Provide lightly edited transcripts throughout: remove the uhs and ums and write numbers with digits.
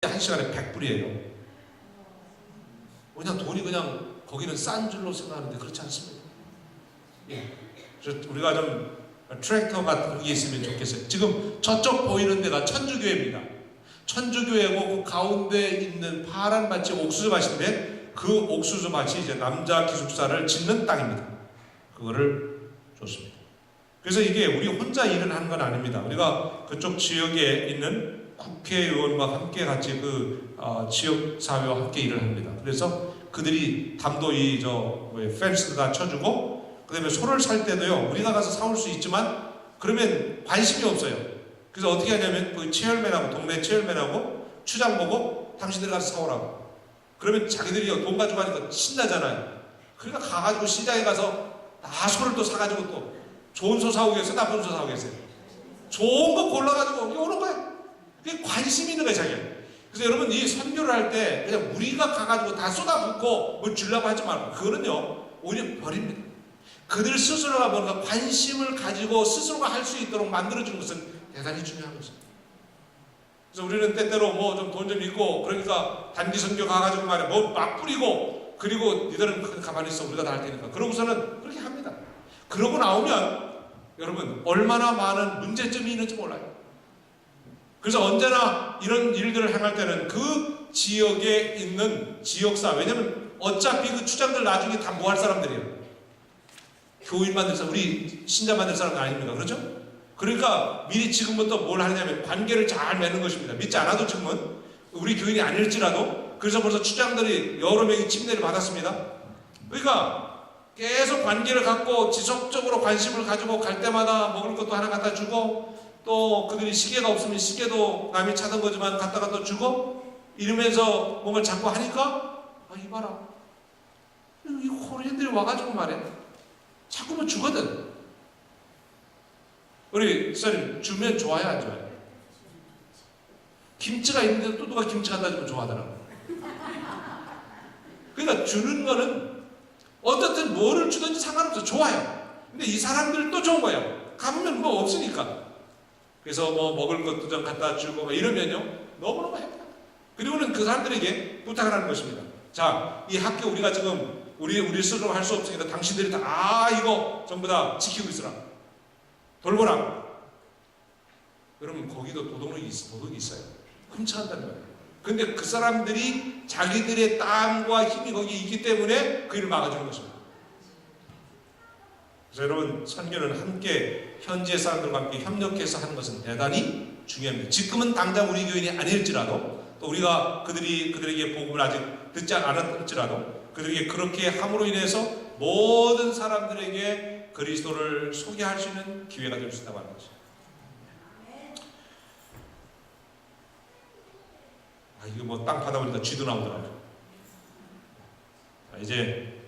한 시간에 100불이에요. 그냥 돈이 그냥 거기는 싼 줄로 생각하는데 그렇지 않습니다. 예. 그래서 우리가 좀 트랙터 같은 게 있으면 좋겠어요. 지금 저쪽 보이는 데가 천주교회입니다. 천주교회고 그 가운데 있는 파란 밭이 옥수수 밭인데 그 옥수수 밭이 이제 남자 기숙사를 짓는 땅입니다. 그거를 줬습니다. 그래서 이게 우리 혼자 일을 하는 건 아닙니다. 우리가 그쪽 지역에 있는 국회의원과 함께 같이 그 지역사회와 함께 일을 합니다. 그래서 그들이 담도 펜스도 다 쳐주고, 그 다음에 소를 살 때도요, 우리가 가서 사올 수 있지만, 그러면 관심이 없어요. 그래서 어떻게 하냐면, 그 체열맨하고, 동네 체열맨하고, 추장 보고, 당신들이 가서 사오라고. 그러면 자기들이 돈 가지고 가니까 신나잖아요. 그러니까 가가지고 시장에 가서 다 소를 또 사가지고 또, 좋은 소 사오겠어요? 나쁜 소 사오겠어요? 좋은 거 골라가지고 오는 거예요. 그게 관심이 있는 거예요, 자기가. 그래서 여러분, 이 선교를 할 때 그냥 우리가 가가지고 다 쏟아붓고 뭘 주려고 하지 말고, 그거는요 오히려 버립니다. 그들 스스로가 뭔가 관심을 가지고 스스로가 할 수 있도록 만들어주는 것은 대단히 중요한 것입니다. 그래서 우리는 때때로 뭐 좀 돈 좀 있고 그러니까 단기 선교 가가지고 말이야 뭐 막 뿌리고, 그리고 니들은 가만히 있어 우리가 다 할 테니까 그러고서는 그렇게 합니다. 그러고 나오면 여러분 얼마나 많은 문제점이 있는지 몰라요. 그래서 언제나 이런 일들을 행할 때는 그 지역에 있는 지역사, 왜냐면 어차피 그 추장들 나중에 다 뭐 할 사람들이에요. 교인 만들 사람, 우리 신자 만들 사람은 아닙니까? 그렇죠? 그러니까 미리 지금부터 뭘 하냐면 관계를 잘 맺는 것입니다. 믿지 않아도 지금은 우리 교인이 아닐지라도. 그래서 벌써 추장들이 여러 명이 침례를 받았습니다. 그러니까 계속 관계를 갖고 지속적으로 관심을 가지고 갈 때마다 먹을 것도 하나 갖다 주고, 또 그들이 시계가 없으면 시계도 남이 차던 거지만 갖다가 또 주고, 이러면서 뭔가 자꾸 하니까 이봐라, 이 코리안들이 와가지고 말해 자꾸 뭐 주거든. 우리 선생님 주면 좋아요 안 좋아요? 김치가 있는데 또 누가 김치 갖다 주면 좋아하더라고. 그러니까 주는 거는 어떻든 뭐를 주든지 상관없어, 좋아요. 근데 이 사람들은 또 좋은 거예요. 가보면 뭐 없으니까. 그래서 뭐 먹을 것도 좀 갖다 주고 뭐 이러면요 너무너무 행복해요. 그리고는 그 사람들에게 부탁을 하는 것입니다. 자, 이 학교 우리가 지금 우리 스스로 할 수 없으니까 당신들이 다 이거 전부 다 지키고 있으라, 돌보라. 여러분 거기도 도덕이 있어요. 훔쳐간다는 거예요. 근데 그 사람들이 자기들의 땀과 힘이 거기에 있기 때문에 그 일을 막아주는 것입니다. 그래서 여러분 선교는 함께 현지의 사람들과 함께 협력해서 하는 것은 대단히 중요합니다. 지금은 당장 우리 교인이 아닐지라도, 또 우리가 그들에게 복음을 아직 듣지 않았을지라도 그들에게 그렇게 함으로 인해서 모든 사람들에게 그리스도를 소개할 수 있는 기회가 될 수 있다고 하는 것입니다. 이거 뭐 땅 파다 보니까 쥐도 나오더라고요. 이제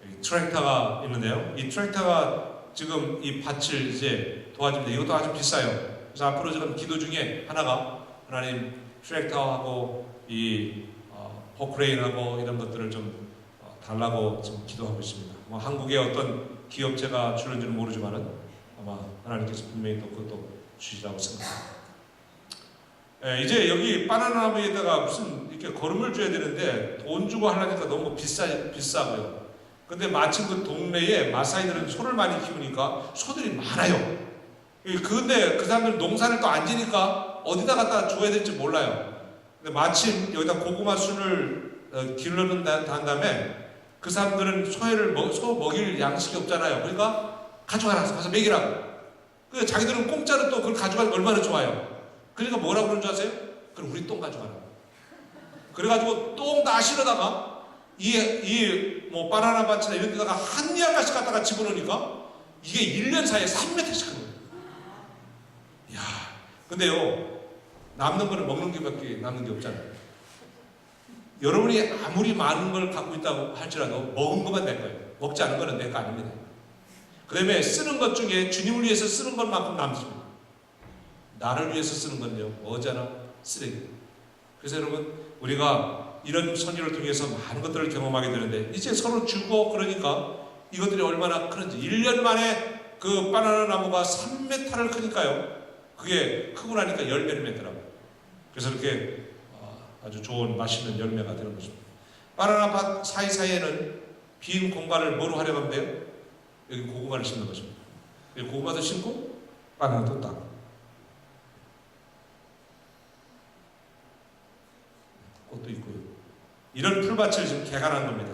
여기 트랙터가 있는데요. 이 트랙터가 지금 이 밭을 이제 도와줍니다. 이것도 아주 비싸요. 그래서 앞으로 지금 기도 중에 하나가, 하나님 트랙터하고 이 포크레인하고 이런 것들을 좀 달라고 지금 기도하고 있습니다. 뭐 한국의 어떤 기업체가 주는지는 모르지만은 아마 하나님께서 분명히 또 그것도 주시라고 생각합니다. 이제 여기 바나나 나무에다가 무슨 이렇게 거름을 줘야 되는데 돈 주고 하려니까 너무 비싸고요. 근데 마침 그 동네에 마사이들은 소를 많이 키우니까 소들이 많아요. 근데 그 사람들은 농사를 또 안 지니까 어디다 갖다 줘야 될지 몰라요. 근데 마침 여기다 고구마 순을 기르는 다음에 그 사람들은 소 먹일 양식이 없잖아요. 그러니까 가져가라, 가서 먹이라고. 그 자기들은 공짜로 또 그걸 가져가면 얼마나 좋아요. 그러니까 뭐라고 그러는 줄 아세요? 그럼 우리 똥 가져가라. 그래가지고 똥 다 실어다가 뭐 바나나 밭이나 이런 데다가 한 이알까지 갖다가 집어넣으니까 이게 1년 사이에 3m씩 큰 거예요. 이야, 근데요 남는 거는 먹는 게밖에 남는 게 없잖아요. 여러분이 아무리 많은 걸 갖고 있다고 할지라도 먹은 것만 내 거예요. 먹지 않은 거는 내 거 아닙니다. 그 다음에 쓰는 것 중에 주님을 위해서 쓰는 것만큼 남습니다. 나를 위해서 쓰는 건요 머지않아 쓰레기. 그래서 여러분 우리가 이런 선교를 통해서 많은 것들을 경험하게 되는데, 이제 서로 주고 그러니까 이것들이 얼마나 크는지. 1년 만에 그 바나나 나무가 3m를 크니까요, 그게 크고 나니까 열매를 맺더라고요. 그래서 이렇게 아주 좋은 맛있는 열매가 되는 것입니다. 바나나 밭 사이사이에는 빈 공간을 뭐로 활용하면 돼요? 여기 고구마를 심는 것입니다. 여기 고구마도 심고 바나나도 따고. 꽃도 있고요. 이런 풀밭을 지금 개간한 겁니다.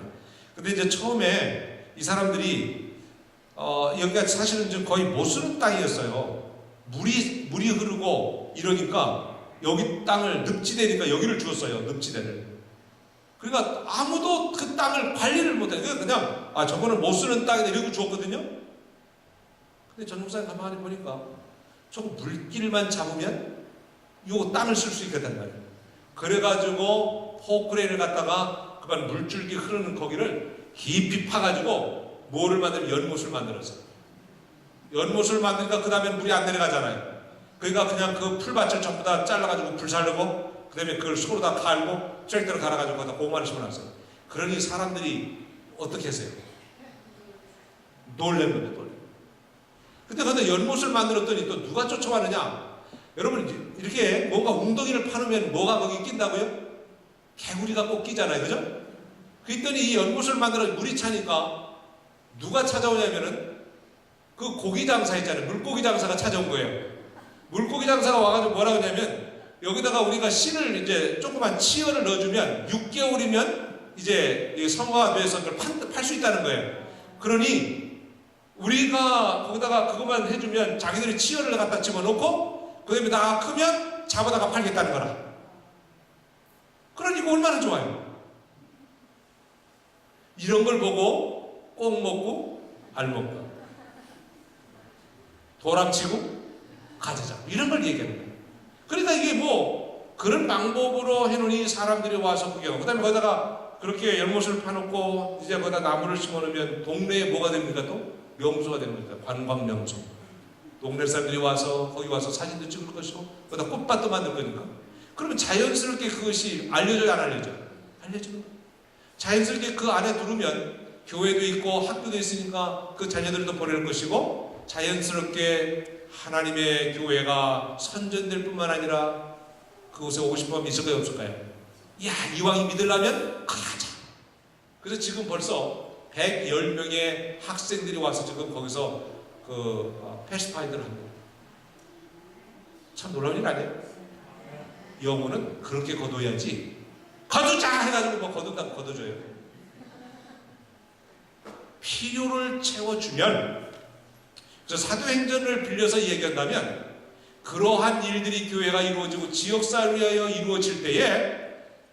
근데 이제 처음에 이 사람들이 여기가 사실은 좀 거의 못 쓰는 땅이었어요. 물이 흐르고 이러니까 여기 땅을 늪지대니까 여기를 주었어요. 늪지대를. 그러니까 아무도 그 땅을 관리를 못해. 그냥 저거는 못 쓰는 땅이다 이러고 주었거든요. 근데 전 목사님 가만히 보니까 저거 물길만 잡으면 요 땅을 쓸 수 있겠단 말이에요. 그래가지고 포크레인을 갖다가 그만 물줄기 흐르는 거기를 깊이 파가지고 뭐를 만들면 연못을 만들었어요. 연못을 만드니까 그 다음에 물이 안 내려가잖아요. 그러니까 그냥 그 풀밭을 전부 다 잘라가지고 불살르고 그 다음에 그걸 소로 다 갈고 트랙터를 갈아가지고 거기다 고구마를 심어놨어요. 그러니 사람들이 어떻게 했어요? 놀란 겁니다. 놀란. 근데 거기다 연못을 만들었더니 또 누가 쫓아왔느냐? 여러분 이렇게 뭔가 웅덩이를 파놓으면 뭐가 거기 낀다고요? 개구리가 꼭 끼잖아요. 그죠? 그랬더니 이 연못을 만들어 물이 차니까 누가 찾아오냐면은 그 고기 장사 있잖아요. 물고기 장사가 찾아온 거예요. 물고기 장사가 와가지고 뭐라고 하냐면 여기다가 우리가 씨를 이제 조그만 치어를 넣어주면 6개월이면 이제 성화가 돼서 그걸 팔 수 있다는 거예요. 그러니 우리가 거기다가 그것만 해주면 자기들이 치어를 갖다 집어넣고 그 다음에 다 크면 잡아다가 팔겠다는 거라. 그러니 이거 얼마나 좋아요. 이런 걸 보고 꼭 먹고 알 먹고 도람치고 가져자 이런 걸 얘기하는 거예요. 그러니까 이게 뭐 그런 방법으로 해놓으니 사람들이 와서 구경하고 그 다음에 거기다가 그렇게 연못을 파놓고 이제 거기다 나무를 심어놓으면 동네에 뭐가 됩니까? 또 명소가 됩니다. 관광 명소. 동네 사람들이 와서 거기 와서 사진도 찍을 것이고 거기다 꽃밭도 만들 거니까 그러면 자연스럽게 그것이 알려져요 안 알려져요? 알려지는 거예요. 자연스럽게 그 안에 들어오면 교회도 있고 학교도 있으니까 그 자녀들도 보낼 것이고 자연스럽게 하나님의 교회가 선전될 뿐만 아니라 그곳에 오고 싶으면 있을까요 없을까요? 이야 이왕이 믿으려면 가자. 그래서 지금 벌써 110명의 학생들이 와서 지금 거기서 패스파인더를 합니다. 참 놀라운 일 아니에요? 영혼은 그렇게 거둬야지 거두자 해가지고 뭐 거둔다고 거둬줘요. 필요를 채워주면 그래서 사도행전을 빌려서 얘기한다면 그러한 일들이 교회가 이루어지고 지역사회를 위하여 이루어질 때에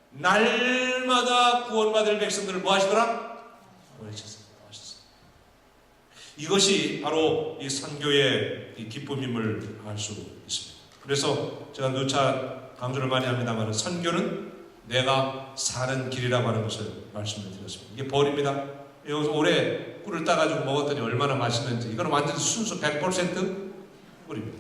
날마다 구원받을 백성들을 뭐 하시더라? 보내셨어요. 이것이 바로 이 선교의 이 기쁨임을 알 수 있습니다. 그래서 제가 누차 강조를 많이 합니다만 선교는 내가 사는 길이라고 하는 것을 말씀을 드렸습니다. 이게 벌입니다. 여기서 올해 꿀을 따가지고 먹었더니 얼마나 맛있는지 이거는 완전 순수 100% 꿀입니다.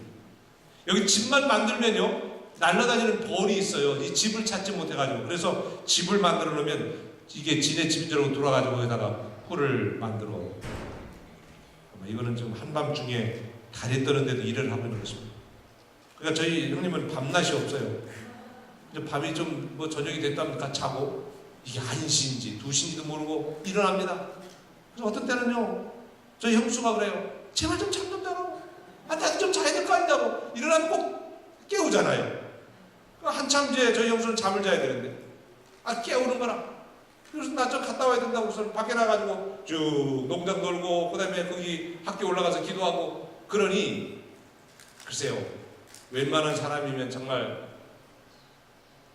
여기 집만 만들면요 날아다니는 벌이 있어요. 이 집을 찾지 못해가지고 그래서 집을 만들어 놓으면 이게 지네 집인 줄 알고 돌아가지고 거기다가 꿀을 만들어 이거는 좀 한밤중에 달이 뜨는데도 일을 하고 있는 것입니다. 그러니까 저희 형님은 밤낮이 없어요. 이제 밤이 좀 뭐 저녁이 됐다면 다 자고 이게 1시인지 2시인지도 모르고 일어납니다. 그래서 어떤 때는요 저희 형수가 그래요. 제발 좀 잠 좀 자라고. 나도 좀 자야 될 거 아니냐고. 일어나면 꼭 깨우잖아요. 한참 이제 저희 형수는 잠을 자야 되는데 깨우는 거라. 그래서 나 좀 갔다 와야 된다고 우선 밖에 나가지고 쭉 농장 돌고 그 다음에 거기 학교 올라가서 기도하고 그러니 글쎄요 웬만한 사람이면 정말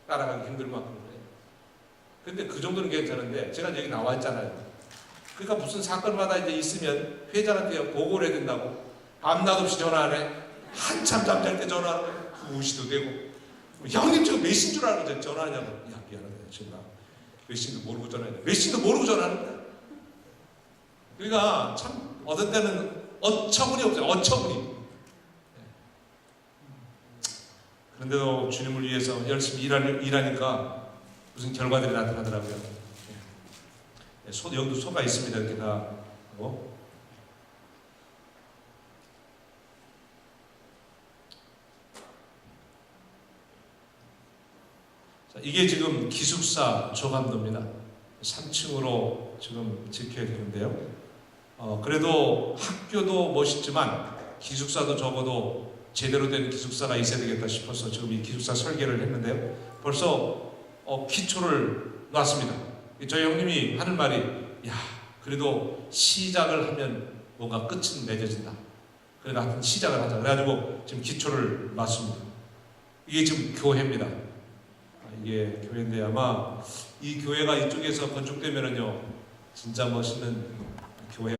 따라가기 힘들 만큼 그래요. 근데 그 정도는 괜찮은데 제가 여기 나와 있잖아요. 그러니까 무슨 사건마다 이제 있으면 회장한테 보고를 해야 된다고 밤낮 없이 전화하네. 한참 잠잘 때 전화하고 2시도 되고 형님 지금 몇 시인 줄 알고 전화하냐고. 야 미안하다 지금 나 몇 시인도 모르고 전화했네. 몇 시인도 모르고 전화하는 거야. 그러니까 참 어떤 때는 어처구니 없어요. 어처구니. 그런데도 주님을 위해서 열심히 일하니까 무슨 결과들이 나타나더라고요. 여기도 소가 있습니다. 이렇게 다. 이게 지금 기숙사 조감도입니다. 3층으로 지금 지켜야 되는데요. 그래도 학교도 멋있지만 기숙사도 적어도 제대로 된 기숙사가 있어야 되겠다 싶어서 지금 이 기숙사 설계를 했는데요. 벌써 기초를 놨습니다. 저희 형님이 하는 말이, 야, 그래도 시작을 하면 뭔가 끝은 맺어진다. 그러니까 하여튼 시작을 하자. 그래가지고 지금 기초를 놨습니다. 이게 지금 교회입니다. 이게 교회인데 아마 이 교회가 이쪽에서 건축되면은요, 진짜 멋있는 교회.